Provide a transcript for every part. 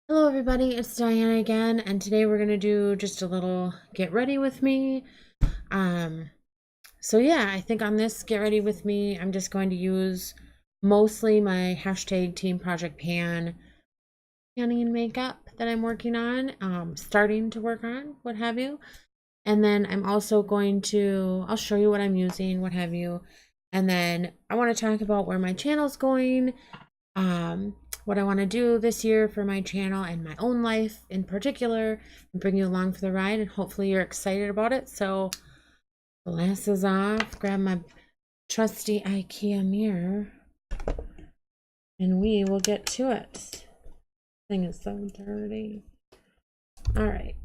Hello everybody, it's Diana again, and today we're gonna do just a little get ready with me. Um, I think on this get ready with me, I'm just going to use mostly my hashtag Team Project panning and makeup that I'm working on, starting to work on, what have you. And then I'm also I'll show you what I'm using, what have you. And then I want to talk about where my channel's going, what I want to do this year for my channel and my own life in particular, and bring you along for the ride. And hopefully you're excited about it. So, glasses off, grab my trusty IKEA mirror, and we will get to it. Thing is so dirty. All right.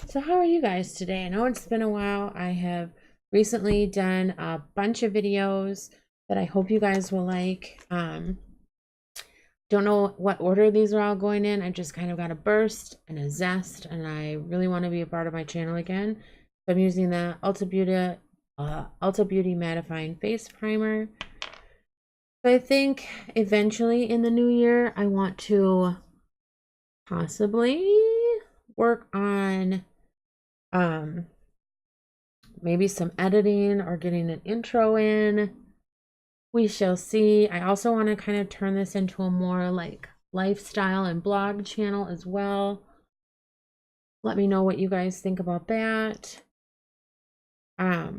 So, how are you guys today? I know it's been a while. I have recently done a bunch of videos that I hope you guys will like. Don't know what order these are all going in. I just kind of got a burst and a zest, and I really want to be a part of my channel again. So I'm using the Ulta Beauty Mattifying Face Primer. So I think eventually in the new year, I want to possibly work on maybe some editing or getting an intro in. We shall see. I also want to kind of turn this into a more like lifestyle and blog channel as well. Let me know what you guys think about that. Yeah,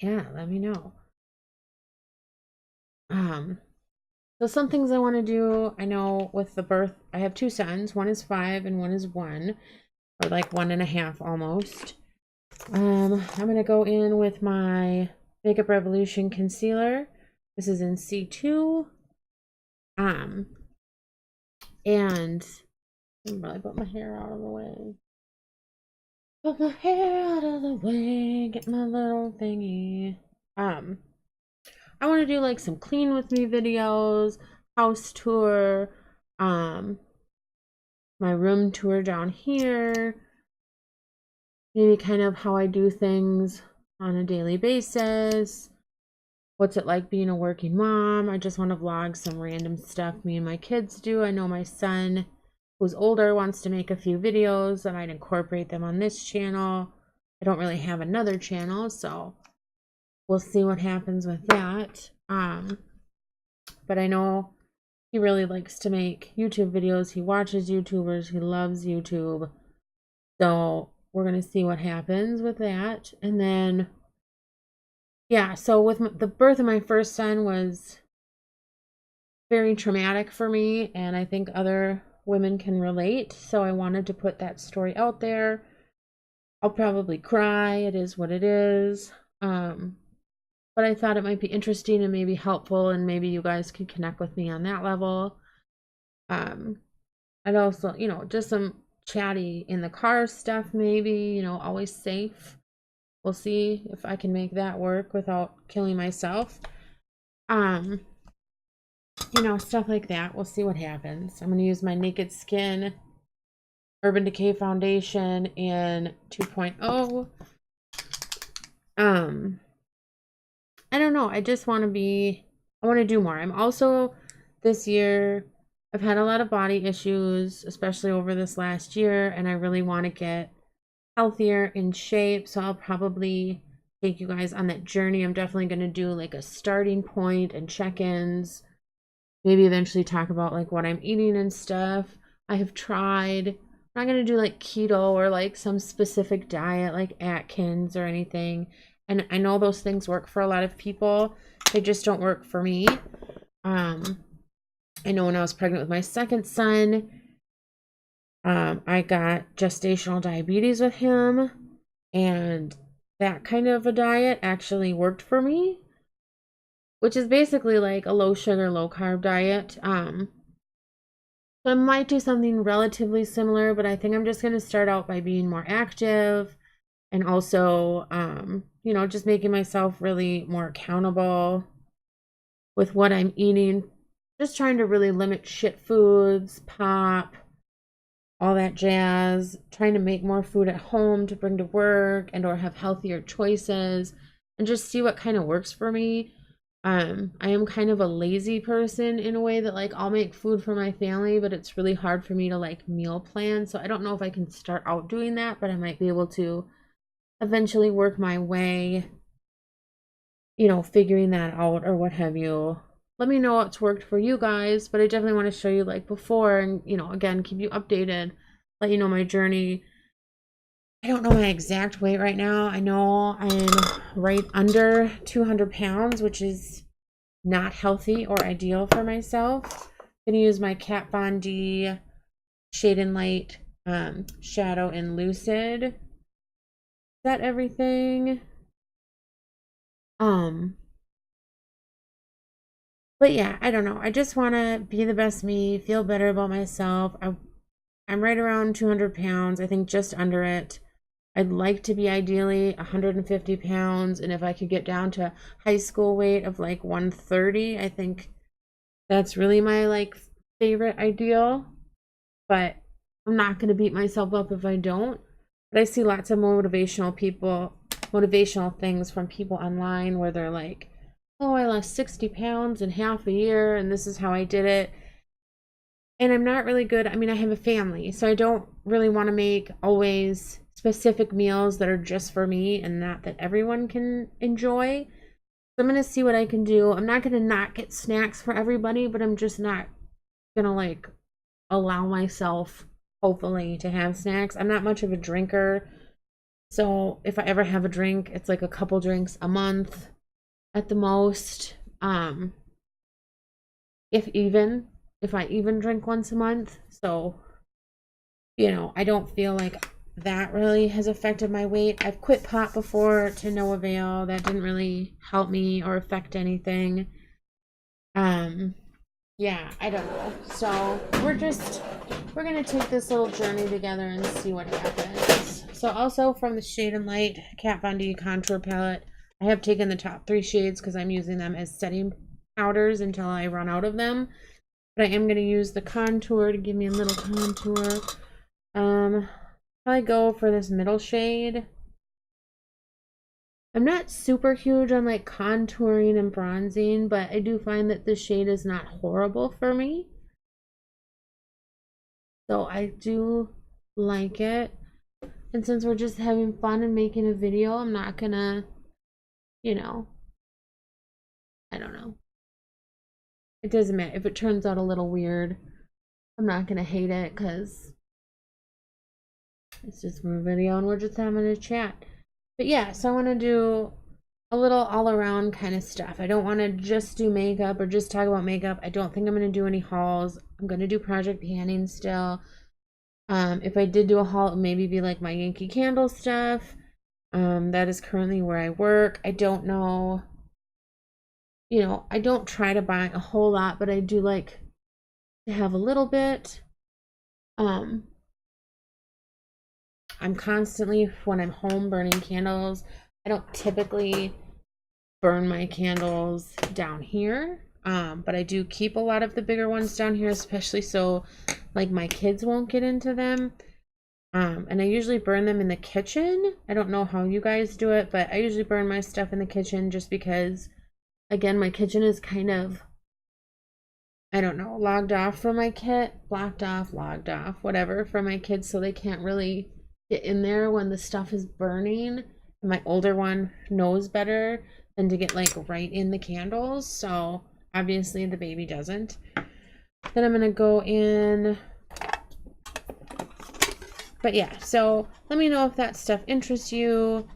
let me know. So some things I want to do. I know with the birth, I have two sons. One is 5 and one is 1, or like 1.5 almost. I'm gonna go in with my Makeup Revolution concealer. This is in C2. And I'm really put my hair out of the way. Put my hair out of the way, get my little thingy. I want to do like some clean with me videos, house tour, my room tour down here, maybe kind of how I do things on a daily basis. What's it like being a working mom? I just want to vlog some random stuff me and my kids do. I know my son, who's older, wants to make a few videos. I might incorporate them on this channel. I don't really have another channel, so we'll see what happens with that. But I know he really likes to make YouTube videos. He watches YouTubers. He loves YouTube. So we're going to see what happens with that. And then yeah, so with the birth of my first son was very traumatic for me, and I think other women can relate. So I wanted to put that story out there. I'll probably cry. It is what it is. But I thought it might be interesting and maybe helpful, and maybe you guys could connect with me on that level. I'd also, just some chatty in the car stuff, maybe, always safe. We'll see if I can make that work without killing myself. Stuff like that. We'll see what happens. I'm going to use my Naked Skin Urban Decay Foundation in 2.0. I don't know. I want to do more. I'm also, this year, I've had a lot of body issues, especially over this last year, and I really want to get healthier, in shape. So I'll probably take you guys on that journey. I'm definitely going to do like a starting point and check-ins. Maybe eventually talk about like what I'm eating and stuff. I have tried. I'm not going to do like keto or like some specific diet like Atkins or anything. And I know those things work for a lot of people. They just don't work for me. I know when I was pregnant with my second son, I got gestational diabetes with him, and that kind of a diet actually worked for me, which is basically like a low sugar, low carb diet. So I might do something relatively similar, but I think I'm just going to start out by being more active and also, just making myself really more accountable with what I'm eating. Just trying to really limit shit foods, pop, all that jazz, trying to make more food at home to bring to work and or have healthier choices and just see what kind of works for me. I am kind of a lazy person in a way that like I'll make food for my family, but it's really hard for me to like meal plan. So I don't know if I can start out doing that, but I might be able to eventually work my way, figuring that out or what have you. Let me know what's worked for you guys, but I definitely want to show you like before and, again, keep you updated, let you know my journey. I don't know my exact weight right now. I know I'm right under 200 pounds, which is not healthy or ideal for myself. I'm gonna use my Kat Von D Shade and Light Shadow and Lucid. Is that everything? But yeah, I don't know. I just want to be the best me, feel better about myself. I'm right around 200 pounds, I think just under it. I'd like to be ideally 150 pounds, and if I could get down to high school weight of like 130, I think that's really my like favorite ideal. But I'm not going to beat myself up if I don't. But I see lots of motivational things from people online where they're like, oh, I lost 60 pounds in half a year, and this is how I did it. And I'm not really good. I mean, I have a family, so I don't really want to make always specific meals that are just for me and not that everyone can enjoy. So I'm going to see what I can do. I'm not going to not get snacks for everybody, but I'm just not going to like allow myself, hopefully, to have snacks. I'm not much of a drinker. So if I ever have a drink, it's like a couple drinks a month at the most. If I even drink once a month. So, I don't feel like that really has affected my weight. I've quit pot before to no avail. That didn't really help me or affect anything. Yeah, I don't know. So we're gonna take this little journey together and see what happens. So also from the Shade and Light Kat Von D contour palette, I have taken the top 3 shades because I'm using them as setting powders until I run out of them. But I am going to use the contour to give me a little contour. Probably go for this middle shade. I'm not super huge on like contouring and bronzing, but I do find that this shade is not horrible for me. So I do like it. And since we're just having fun and making a video, I'm not gonna, I don't know. It doesn't matter if it turns out a little weird. I'm not gonna hate it because it's just a video and we're just having a chat. But yeah, so I want to do a little all around kind of stuff. I don't want to just do makeup or just talk about makeup. I don't think I'm going to do any hauls. I'm going to do project panning still. If I did do a haul, it would maybe be like my Yankee Candle stuff. That is currently where I work. I don't know. I don't try to buy a whole lot, but I do like to have a little bit. I'm constantly, when I'm home, burning candles. I don't typically burn my candles down here, but I do keep a lot of the bigger ones down here, especially so like my kids won't get into them. And I usually burn them in the kitchen. I don't know how you guys do it, but I usually burn my stuff in the kitchen just because, again, my kitchen is kind of, I don't know, logged off for my kid, blocked off, logged off, whatever, for my kids, so they can't really get in there when the stuff is burning. And my older one knows better than to get like right in the candles, so obviously the baby doesn't. Then I'm gonna go in. But yeah, so let me know if that stuff interests you.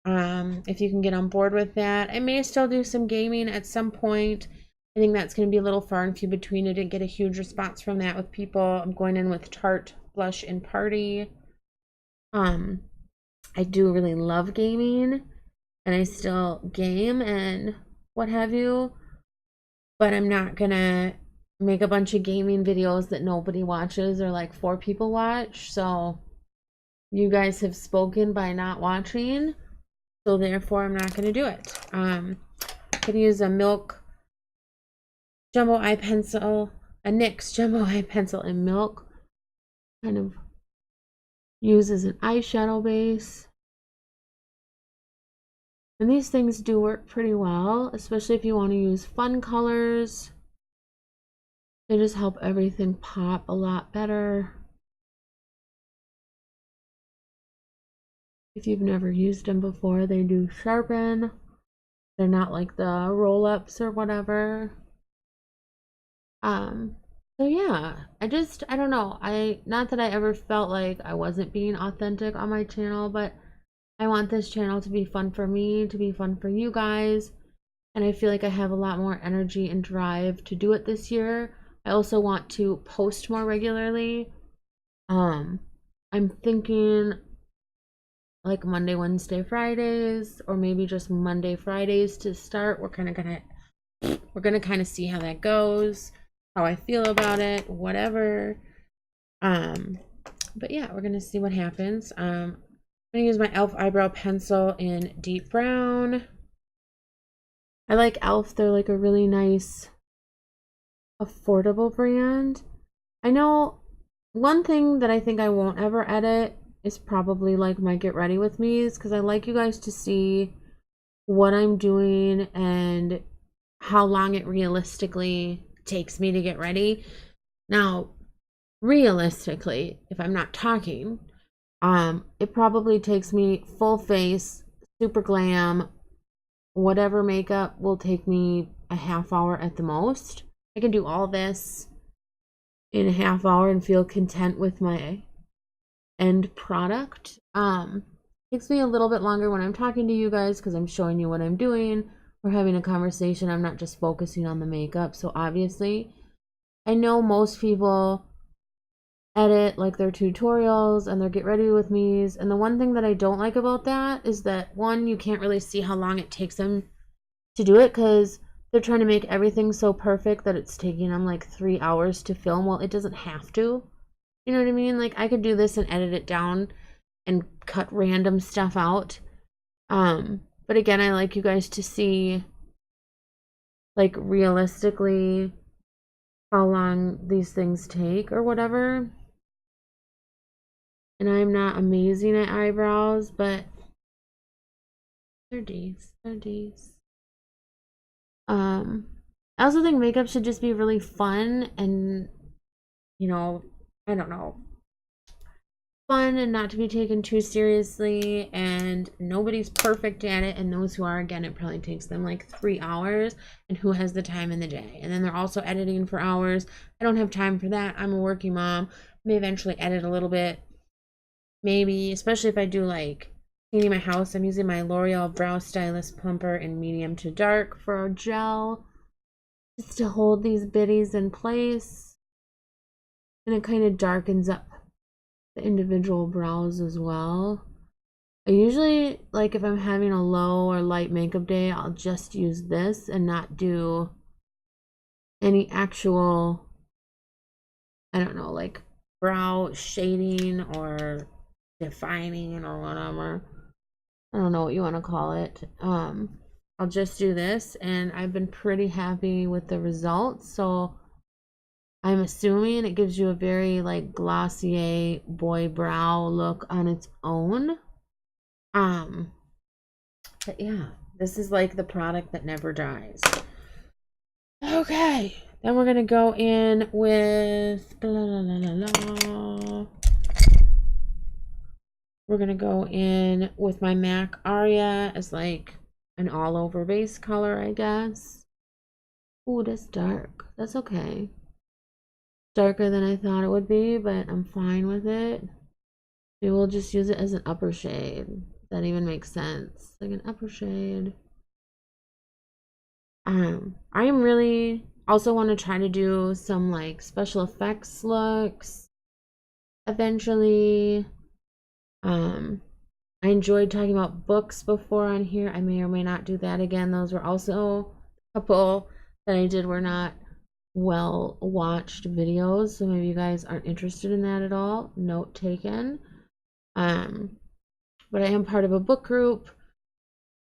If you can get on board with that. I may still do some gaming at some point. I think that's going to be a little far and few between. I didn't get a huge response from that with people. I'm going in with Tarte Blush and Party. I do really love gaming, and I still game and what have you, but I'm not gonna make a bunch of gaming videos that nobody watches or like 4 people watch. So you guys have spoken by not watching, so therefore I'm not gonna do it. I'm gonna use a Milk Jumbo Eye Pencil, a NYX Jumbo Eye Pencil in Milk, kind of use as an eyeshadow base. And these things do work pretty well, especially if you want to use fun colors. They just help everything pop a lot better. If you've never used them before, they do sharpen. They're not like the roll-ups or whatever. So yeah, I don't know. Not that I ever felt like I wasn't being authentic on my channel, but I want this channel to be fun for me, to be fun for you guys. And I feel like I have a lot more energy and drive to do it this year. I also want to post more regularly. I'm thinking like Monday, Wednesday, Fridays, or maybe just Monday, Fridays to start. We're gonna kind of see how that goes, how I feel about it, whatever. But yeah, we're gonna see what happens. I'm gonna use my e.l.f. eyebrow pencil in deep brown. I like e.l.f. They're like a really nice, affordable brand. I know one thing that I think I won't ever edit is probably like my get ready with me's, because I like you guys to see what I'm doing and how long it realistically takes me to get ready. Now, realistically, if I'm not talking, it probably takes me full face, super glam, whatever makeup will take me a half hour at the most. I can do all this in a half hour and feel content with my end product. Takes me a little bit longer when I'm talking to you guys because I'm showing you what I'm doing. We're having a conversation. I'm not just focusing on the makeup. So obviously, I know most people edit like their tutorials and their get ready with me's, and the one thing that I don't like about that is that, one, you can't really see how long it takes them to do it because they're trying to make everything so perfect that it's taking them like 3 hours to film. Well, it doesn't have to. You know what I mean? Like, I could do this and edit it down and cut random stuff out. But again, I like you guys to see like realistically how long these things take or whatever. And I'm not amazing at eyebrows, but they're decent. They're decent. I also think makeup should just be really fun and, you know, I don't know, fun and not to be taken too seriously, and nobody's perfect at it, and those who are, again, it probably takes them like 3 hours, and who has the time in the day? And then they're also editing for hours. I don't have time for that. I'm a working mom. I may eventually edit a little bit, maybe, especially if I do like cleaning my house. I'm using my L'Oreal Brow Stylist Plumper in medium to dark for a gel, just to hold these biddies in place, and it kind of darkens up the individual brows as well. I usually, like, if I'm having a low or light makeup day, I'll just use this and not do any actual, I don't know, like brow shading or defining or whatever. I don't know what you want to call it. I'll just do this, and I've been pretty happy with the results. So I'm assuming it gives you a very like Glossier boy brow look on its own. But yeah, this is like the product that never dries. Okay, then we're gonna go in with blah, blah, blah, blah. We're gonna go in with my MAC Aria as like an all-over base color, I guess. Ooh, that's dark. That's okay. Darker than I thought it would be, but I'm fine with it. Maybe we'll just use it as an upper shade. That even makes sense. Like an upper shade. I am really also want to try to do some like special effects looks eventually. I enjoyed talking about books before on here. I may or may not do that again. Those were also a couple that I did were not well watched videos, so maybe you guys aren't interested in that at all. Note taken. But I am part of a book group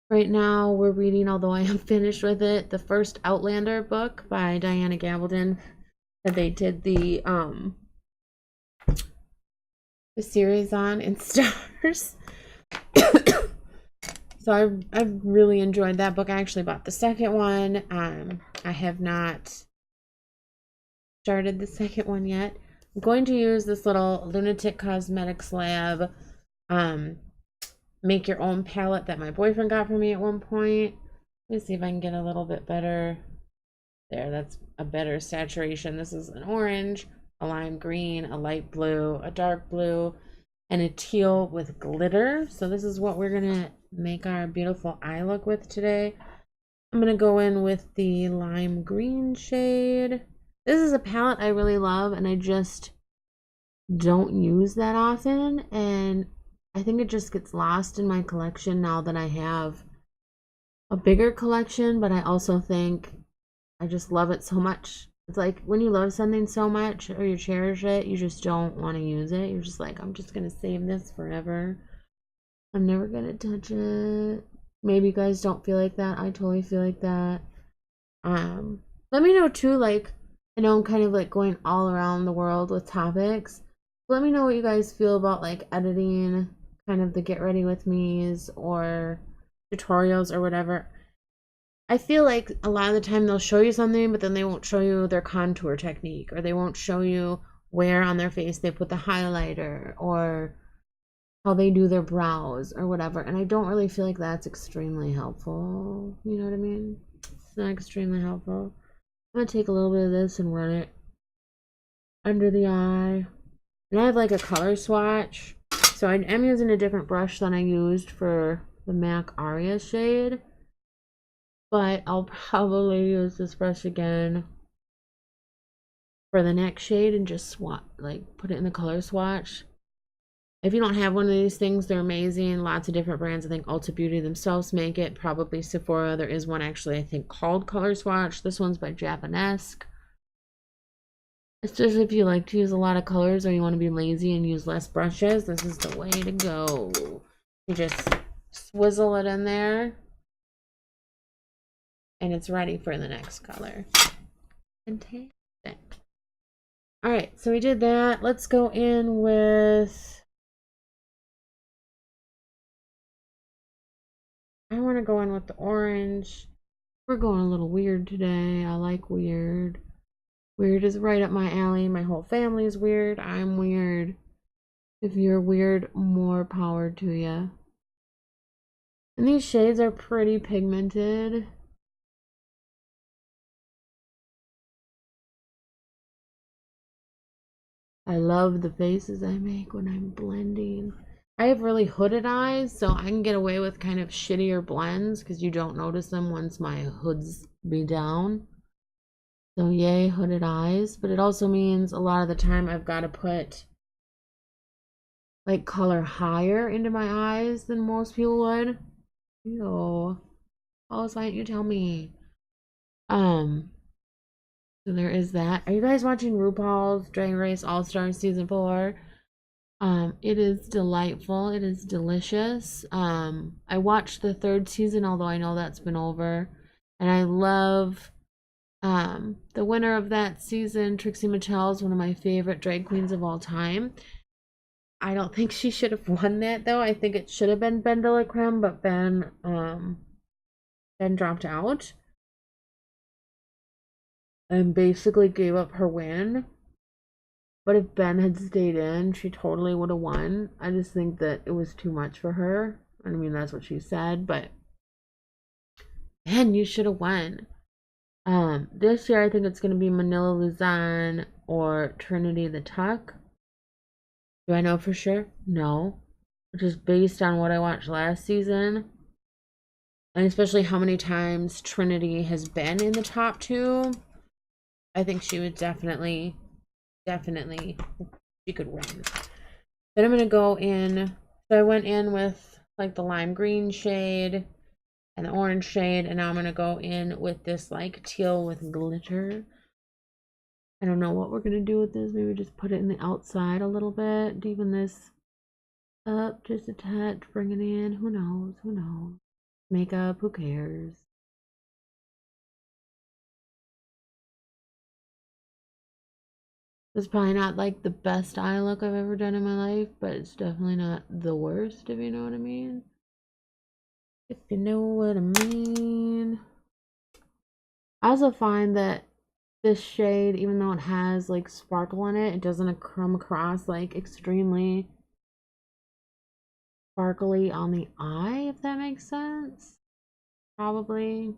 right now. We're reading, although I am finished with it, the first Outlander book by Diana Gabaldon that they did the series on in Stars. So I've really enjoyed that book. I actually bought the second one. I have not started the second one yet. I'm going to use this little Lunatic Cosmetics Lab um, make your own palette that my boyfriend got for me at one point. Let me see if I can get a little bit better. There, that's a better saturation. This is an orange, a lime green, a light blue, a dark blue, and a teal with glitter. So this is what we're gonna make our beautiful eye look with today. I'm gonna go in with the lime green shade. This is a palette I really love and I just don't use that often, and I think it just gets lost in my collection now that I have a bigger collection, but I also think I just love it so much. It's like when you love something so much or you cherish it, you just don't want to use it. You're just like, I'm just gonna save this forever. I'm never gonna touch it. Maybe you guys don't feel like that. I totally feel like that. Let me know too, like, I know I'm kind of like going all around the world with topics. Let me know what you guys feel about like editing kind of the get ready with me's or tutorials or whatever. I feel like a lot of the time they'll show you something, but then they won't show you their contour technique, or they won't show you where on their face they put the highlighter, or how they do their brows, or whatever. And I don't really feel like that's extremely helpful. You know what I mean? It's not extremely helpful. I'm gonna take a little bit of this and run it under the eye. And I have like a color swatch. So I'm using a different brush than I used for the MAC Aria shade. But I'll probably use this brush again for the next shade and just swap, like put it in the color swatch. If you don't have one of these things, they're amazing. Lots of different brands. I think Ulta Beauty themselves make it. Probably Sephora. There is one actually, I think, called Color Swatch. This one's by Japanesque. Especially if you like to use a lot of colors or you want to be lazy and use less brushes, this is the way to go. You just swizzle it in there and it's ready for the next color. Fantastic. All right, so we did that. Let's go in with, I want to go in with the orange. We're going a little weird today. I like weird. Weird is right up my alley. My whole family is weird. I'm weird. If you're weird, more power to you. And these shades are pretty pigmented. I love the faces I make when I'm blending. I have really hooded eyes, so I can get away with kind of shittier blends because you don't notice them once my hoods be down. So yay, hooded eyes. But it also means a lot of the time I've got to put like color higher into my eyes than most people would. Ew. Oh, why didn't you tell me? So there is that. Are you guys watching RuPaul's Drag Race All Stars Season 4? It is delightful. It is delicious. I watched the third season, although I know that's been over. And I love the winner of that season, Trixie Mattel, is one of my favorite drag queens of all time. I don't think she should have won that though. I think it should have been Ben de la Creme, but Ben dropped out and basically gave up her win. But if Ben had stayed in, she totally would have won. I just think that it was too much for her. I mean, that's what she said, but Ben, you should have won. This year I think it's gonna be Manila Luzon or Trinity the Tuck. Do I know for sure? No. Just based on what I watched last season. And especially how many times Trinity has been in the top two. I think she would definitely, she could win. Then I'm going to go in, so I went in with like the lime green shade and the orange shade, and now I'm going to go in with this like teal with glitter. I don't know what we're going to do with this. Maybe just put it in the outside a little bit, deepen this up just a touch, bring it in. Who knows? Who knows? Makeup, who cares? It's probably not like the best eye look I've ever done in my life, but it's definitely not the worst, if you know what I mean. if you know what I mean. I also find that this shade, even though it has like sparkle in it, it doesn't come across like extremely sparkly on the eye, if that makes sense. Probably.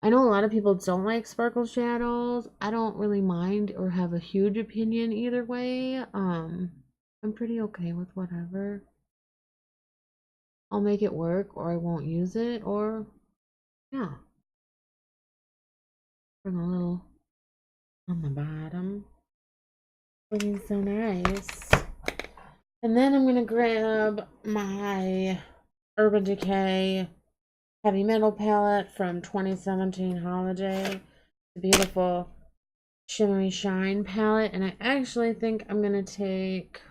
I know a lot of people don't like sparkle shadows. I don't really mind or have a huge opinion either way. I'm pretty okay with whatever. I'll make it work or I won't use it, or yeah. Bring a little on the bottom. Looking so nice. And then I'm gonna grab my Urban Decay Heavy Metal palette from 2017 Holiday. The beautiful Shimmery Shine palette. And I actually think I'm gonna take,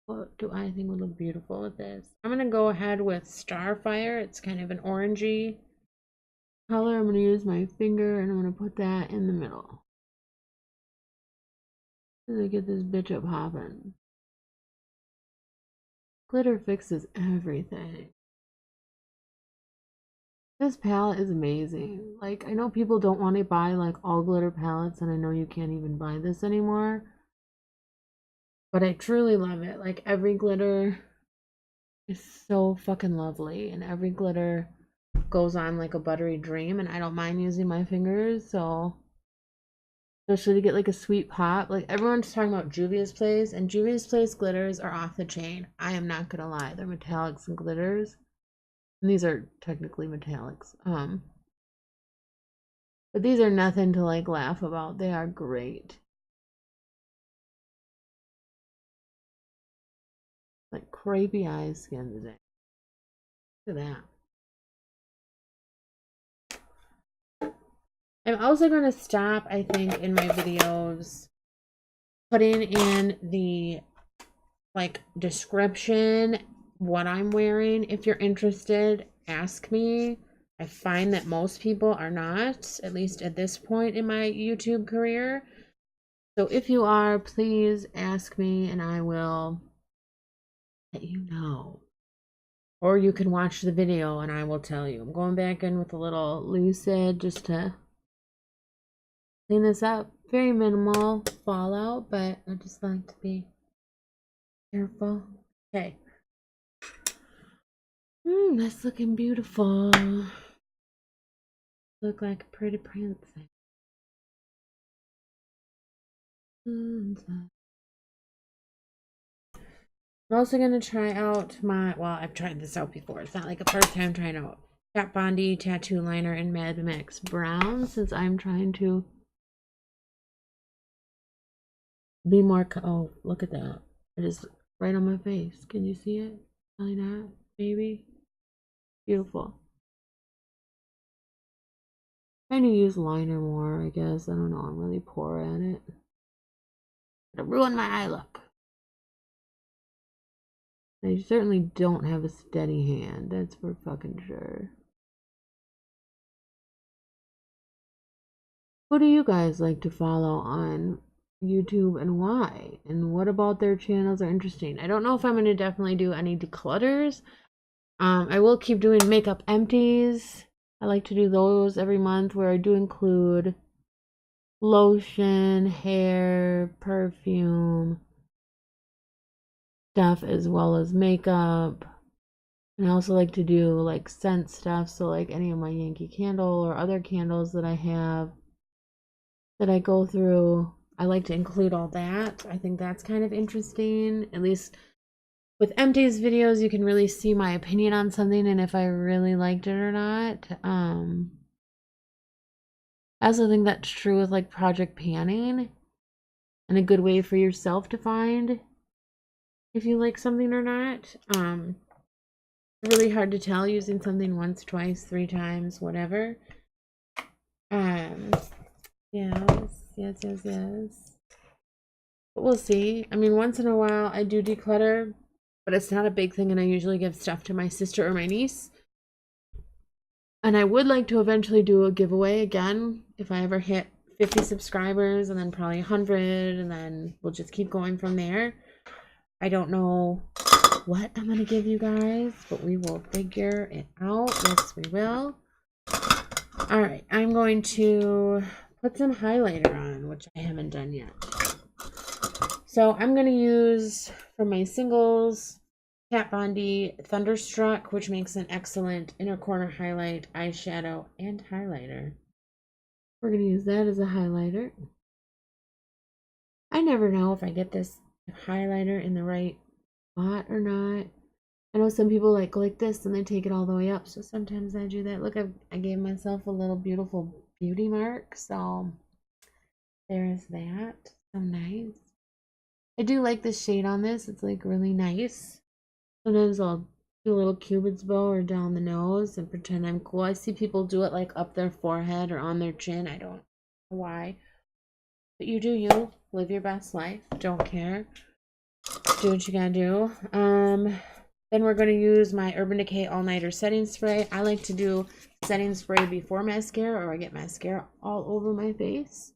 what do I think would look beautiful with this? I'm gonna go ahead with Starfire. It's kind of an orangey color. I'm gonna use my finger and I'm gonna put that in the middle. To get this bitch up hopping. Glitter fixes everything. This palette is amazing. Like, I know people don't want to buy like all glitter palettes, and I know you can't even buy this anymore. But I truly love it. Like, every glitter is so fucking lovely, and every glitter goes on like a buttery dream, and I don't mind using my fingers, so especially to get like a sweet pop. Like, everyone's talking about Juvia's Place, and Juvia's Place glitters are off the chain. I am not gonna lie, they're metallics and glitters, and these are technically metallics. But these are nothing to like laugh about. They are great. Like crepey eyes skin today. Look at that. I'm also going to stop, I think, in my videos putting in the like description what I'm wearing. If you're interested, ask me. I find that most people are not, at least at this point in my YouTube career. So if you are, please ask me and I will let you know. Or you can watch the video and I will tell you. I'm going back in with a little Lucid just to clean this up. Very minimal fallout, but I just like to be careful. Okay. That's looking beautiful. Look like a pretty princess. I'm also going to try out my, well, I've tried this out before. It's not like a first time trying out Kat Bondi Tattoo Liner in Mad Max Brown, since I'm trying to be more, oh, look at that. It is right on my face. Can you see it? Probably not. Maybe. Beautiful. I need to use liner more, I guess. I don't know. I'm really poor at it. It'll ruin my eye look. I certainly don't have a steady hand. That's for fucking sure. Who do you guys like to follow on YouTube and why? And what about their channels are interesting? I don't know if I'm going to definitely do any declutters. I will keep doing makeup empties. I like to do those every month, where I do include lotion, hair, perfume stuff, as well as makeup. And I also like to do like scent stuff, so like any of my Yankee Candle or other candles that I have that I go through, I like to include all that. I think that's kind of interesting. At least with empties videos, you can really see my opinion on something and if I really liked it or not. I also think that's true with like project panning, and a good way for yourself to find if you like something or not. Really hard to tell using something once, twice, 3 times, whatever. Yes. But we'll see. I mean, once in a while I do declutter, but it's not a big thing, and I usually give stuff to my sister or my niece. And I would like to eventually do a giveaway again if I ever hit 50 subscribers and then probably 100, and then we'll just keep going from there. I don't know what I'm going to give you guys, but we will figure it out. Yes, we will. All right, I'm going to put some highlighter on, which I haven't done yet. So I'm going to use, for my singles, Kat Von D Thunderstruck, which makes an excellent inner corner highlight, eyeshadow, and highlighter. We're going to use that as a highlighter. I never know if I get this highlighter in the right spot or not. I know some people like go like this and they take it all the way up, so sometimes I do that. Look, I gave myself a little beautiful beauty mark, so there's that. So nice. I do like the shade on this. It's like really nice. Sometimes I'll do a little cupid's bow or down the nose and pretend I'm cool. I see people do it like up their forehead or on their chin. I don't know why. But you do you. Live your best life. Don't care. Do what you gotta do. Then we're going to use my Urban Decay All Nighter setting spray. I like to do setting spray before mascara, or I get mascara all over my face.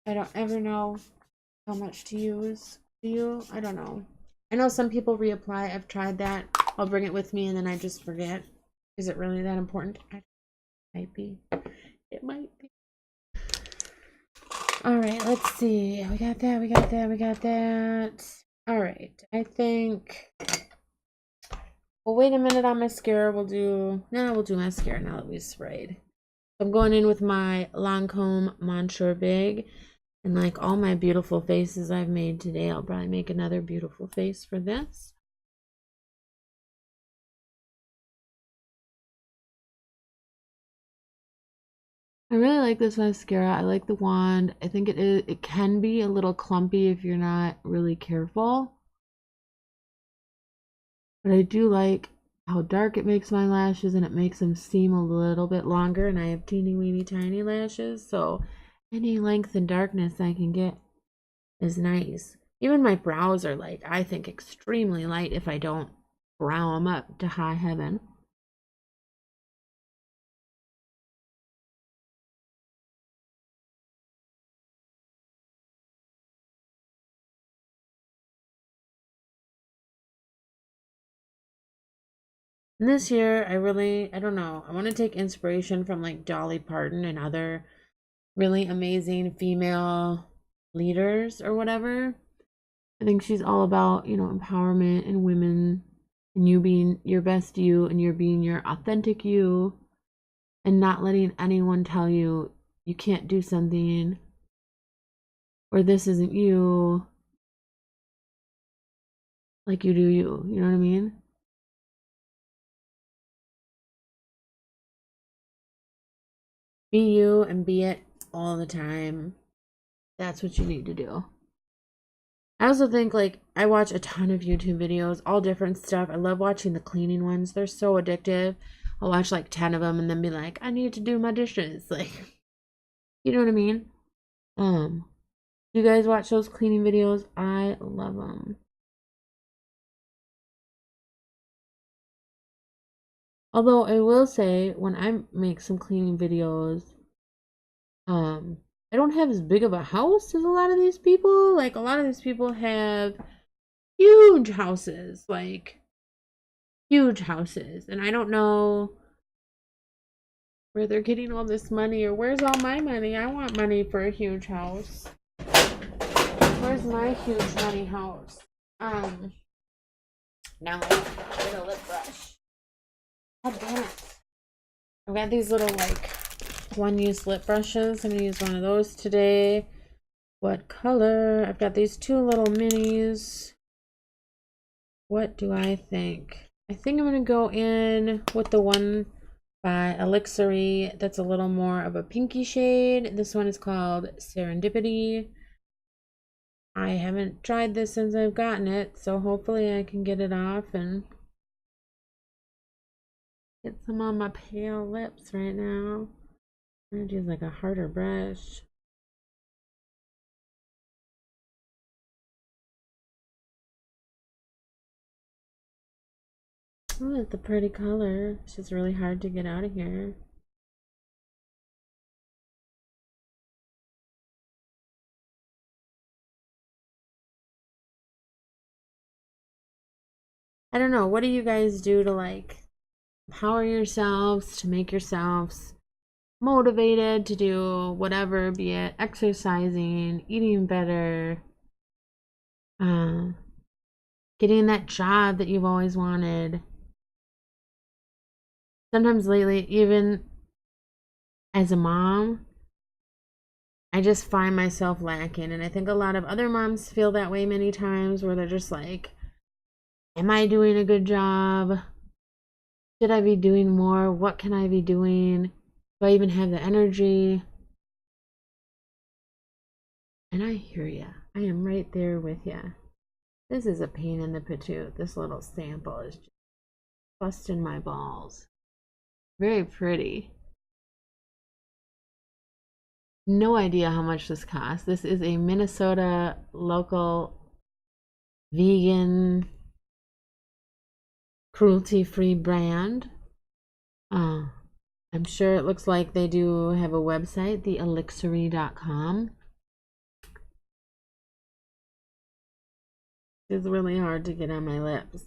I don't ever know how much to use. Do you? I don't know. I know some people reapply. I've tried that. I'll bring it with me and then I just forget. Is it really that important? It might be. It might be. All right, let's see. We got that. We got that. We got that. All right. I think we'll wait a minute on mascara. We'll do mascara now that we've sprayed. I'm going in with my Lancome Monture Big. And like all my beautiful faces I've made today, I'll probably make another beautiful face for this. I really like this mascara. I like the wand. I think it can be a little clumpy if you're not really careful. But I do like how dark it makes my lashes, and it makes them seem a little bit longer, and I have teeny weeny tiny lashes, so any length and darkness I can get is nice. Even my brows are like, I think, extremely light if I don't brow them up to high heaven. And this year, I don't know, I want to take inspiration from like Dolly Parton and other really amazing female leaders or whatever. I think she's all about, empowerment and women and you being your best you and you're being your authentic you and not letting anyone tell you you can't do something or this isn't you, like you do you. You know what I mean? Be you and be it all the time. That's what you need to do. I also think, like, I watch a ton of YouTube videos, all different stuff. I love watching the cleaning ones. They're so addictive. I'll watch like 10 of them and then be like, I need to do my dishes. Like, you know what I mean? You guys watch those cleaning videos? I love them. Although I will say, when I make some cleaning videos, I don't have as big of a house as a lot of these people. Like, a lot of these people have huge houses, like huge houses, and I don't know where they're getting all this money, or where's all my money. I want money for a huge house. Where's my huge money house? Now I get a lip brush. God damn it. I've got these little like one-use lip brushes. I'm gonna use one of those today. What color? I've got these two little minis. What do I think? I think I'm gonna go in with the one by Elixir that's a little more of a pinky shade. This one is called Serendipity. I haven't tried this since I've gotten it, so hopefully I can get it off and get some on my pale lips right now. I'm gonna use like a harder brush. Oh, it's a pretty color. It's just really hard to get out of here. I don't know. What do you guys do to like empower yourselves, to make yourselves motivated to do whatever, be it exercising, eating better, uh, getting that job that you've always wanted? Sometimes lately, even as a mom, I just find myself lacking. And I think a lot of other moms feel that way many times where they're just like, am I doing a good job? Should I be doing more? What can I be doing? Do I even have the energy? And I hear ya. I am right there with ya. This is a pain in the patoot. This little sample is just busting my balls. Very pretty. No idea how much this costs. This is a Minnesota local vegan cruelty-free brand. I'm sure it looks like they do have a website, theelixiry.com. It's really hard to get on my lips.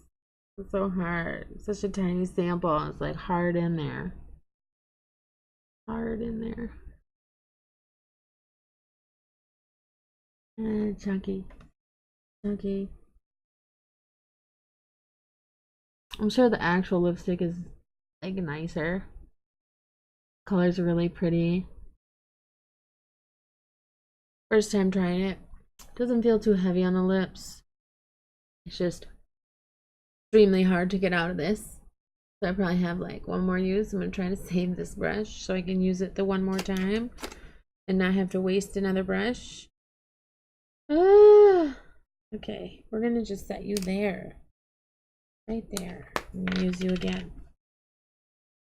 It's so hard. It's such a tiny sample. It's like hard in there. Hard in there. Chunky. Chunky. I'm sure the actual lipstick is like nicer. Colors are really pretty. First time trying it. Doesn't feel too heavy on the lips. It's just extremely hard to get out of this. So I probably have like one more use. I'm going to try to save this brush so I can use it the one more time and not have to waste another brush. Okay, we're going to just set you there. Right there. I'm going to use you again.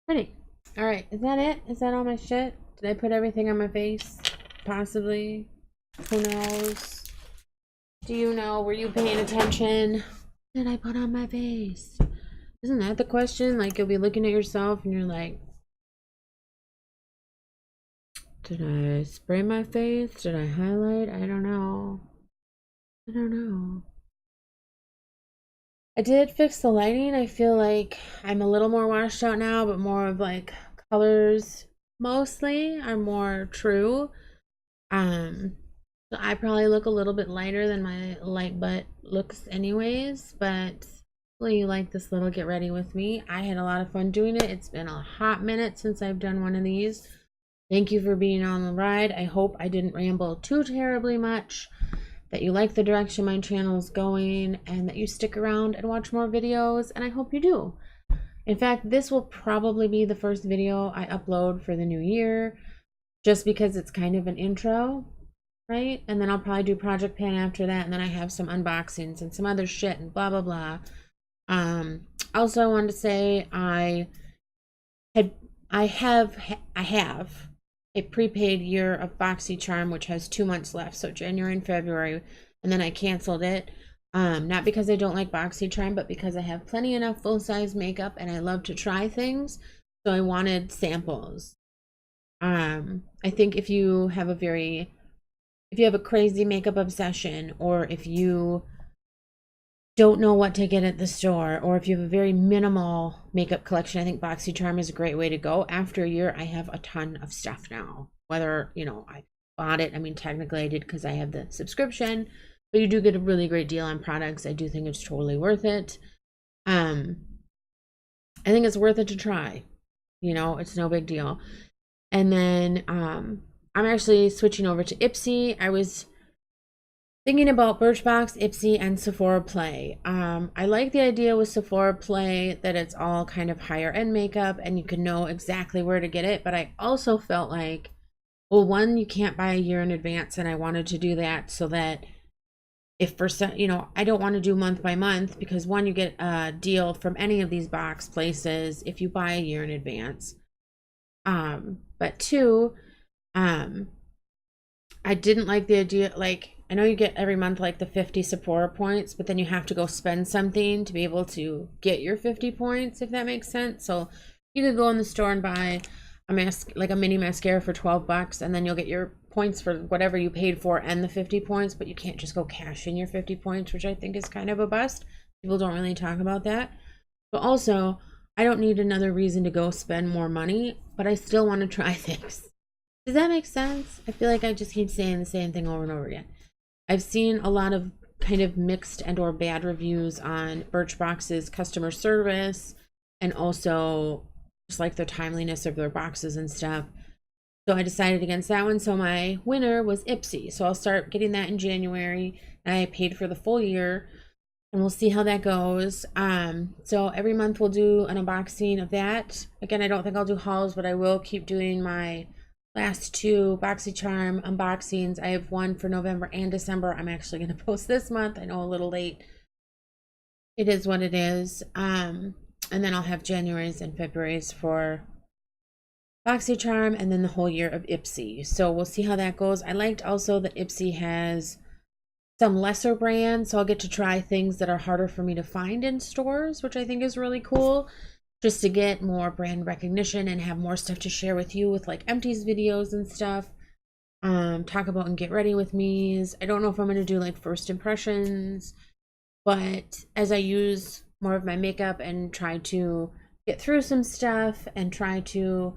Pretty. Alright, is that it? Is that all my shit? Did I put everything on my face? Possibly. Who knows? Do you know? Were you paying attention? What did I put on my face? Isn't that the question? Like, you'll be looking at yourself and you're like, did I spray my face? Did I highlight? I don't know. I don't know. I did fix the lighting. I feel like I'm a little more washed out now, but more of like colors mostly are more true. So I probably look a little bit lighter than my light butt looks anyways, but hopefully you like this little get ready with me. I had a lot of fun doing it. It's been a hot minute since I've done one of these. Thank you for being on the ride. I hope I didn't ramble too terribly much, that you like the direction my channel is going, and that you stick around and watch more videos, and I hope you do. In fact, this will probably be the first video I upload for the new year, just because it's kind of an intro, right? And then I'll probably do Project Pan after that, and then I have some unboxings and some other shit and blah blah blah. Also I wanted to say I have a prepaid year of BoxyCharm, which has 2 months left, so January and February, and then I canceled it. Not because I don't like BoxyCharm, but because I have plenty enough full-size makeup and I love to try things, so I wanted samples. I think if you have a crazy makeup obsession, or if you don't know what to get at the store, or if you have a very minimal makeup collection, I think BoxyCharm is a great way to go. After a year, I have a ton of stuff now. Whether, I bought it, I mean, technically I did because I have the subscription, but you do get a really great deal on products. I do think it's totally worth it. I think it's worth it to try. It's no big deal. And then I'm actually switching over to Ipsy. I was thinking about Birchbox, Ipsy, and Sephora Play. I like the idea with Sephora Play that it's all kind of higher end makeup and you can know exactly where to get it. But I also felt like, well, one, you can't buy a year in advance, and I wanted to do that so that if for some, I don't want to do month by month, because one, you get a deal from any of these box places if you buy a year in advance. But two, I didn't like the idea, like, I know you get every month like the 50 Sephora points, but then you have to go spend something to be able to get your 50 points, if that makes sense. So you could go in the store and buy a mini mascara for $12, and then you'll get your points for whatever you paid for and the 50 points, but you can't just go cash in your 50 points, which I think is kind of a bust. People don't really talk about that. But also, I don't need another reason to go spend more money, but I still want to try things. Does that make sense? I feel like I just keep saying the same thing over and over again. I've seen a lot of kind of mixed and or bad reviews on Birchbox's customer service and also just like their timeliness of their boxes and stuff. So I decided against that one. So my winner was Ipsy. So I'll start getting that in January. And I paid for the full year. And we'll see how that goes. So every month we'll do an unboxing of that. Again, I don't think I'll do hauls, but I will keep doing my last two BoxyCharm unboxings. I have one for November and December. I'm actually going to post this month. I know a little late. It is what it is. And then I'll have January's and February's for BoxyCharm and then the whole year of Ipsy. So we'll see how that goes. I liked also that Ipsy has some lesser brands, so I'll get to try things that are harder for me to find in stores, which I think is really cool, just to get more brand recognition and have more stuff to share with you with like empties videos and stuff. Talk about and get ready with me's. I don't know if I'm going to do like first impressions, but as I use more of my makeup and try to get through some stuff and try to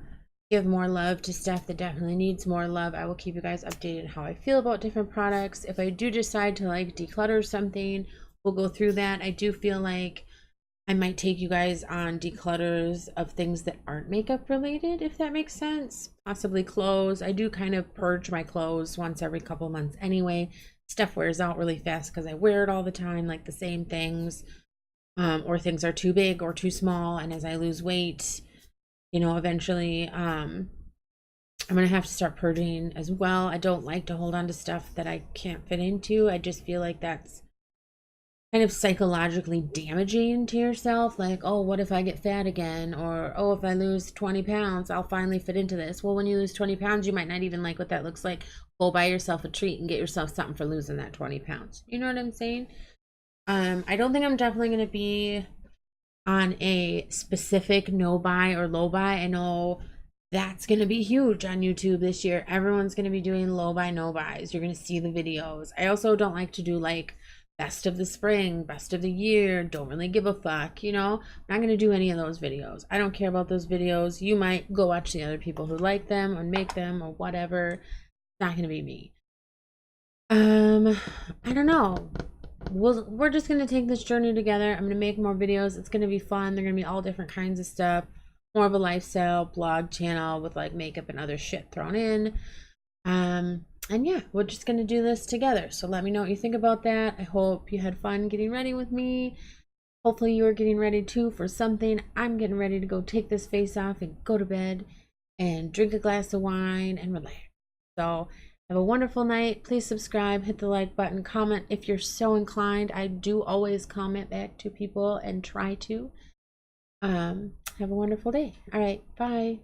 give more love to stuff that definitely needs more love, I will keep you guys updated how I feel about different products. If I do decide to like declutter something, we'll go through that. I do feel like I might take you guys on declutters of things that aren't makeup related, if that makes sense. Possibly clothes. I do kind of purge my clothes once every couple months anyway. Stuff wears out really fast because I wear it all the time, like the same things, or things are too big or too small, and as I lose weight, you know, eventually I'm gonna have to start purging as well. I don't like to hold on to stuff that I can't fit into. I just feel like that's kind of psychologically damaging to yourself. Like, oh, what if I get fat again? Or, oh, if I lose 20 pounds, I'll finally fit into this. Well, when you lose 20 pounds, you might not even like what that looks like. Go buy yourself a treat and get yourself something for losing that 20 pounds. You know what I'm saying? I don't think I'm definitely gonna be on a specific no buy or low buy. I know that's going to be huge on YouTube this year. Everyone's going to be doing low buy, no buys. You're going to see the videos. I also don't like to do like best of the spring, best of the year, don't really give a fuck, you know. I'm not going to do any of those videos. I don't care about those videos. You might go watch the other people who like them or make them or whatever. It's not going to be me. I don't know. We're just gonna take this journey together. I'm gonna make more videos. It's gonna be fun. They're gonna be all different kinds of stuff. More of a lifestyle blog channel with like makeup and other shit thrown in. And yeah, we're just gonna do this together. So let me know what you think about that. I hope you had fun getting ready with me. Hopefully you are getting ready too for something. I'm getting ready to go take this face off and go to bed and drink a glass of wine and relax. So have a wonderful night. Please subscribe, hit the like button, comment if you're so inclined. I do always comment back to people and try to. Have a wonderful day. All right, bye.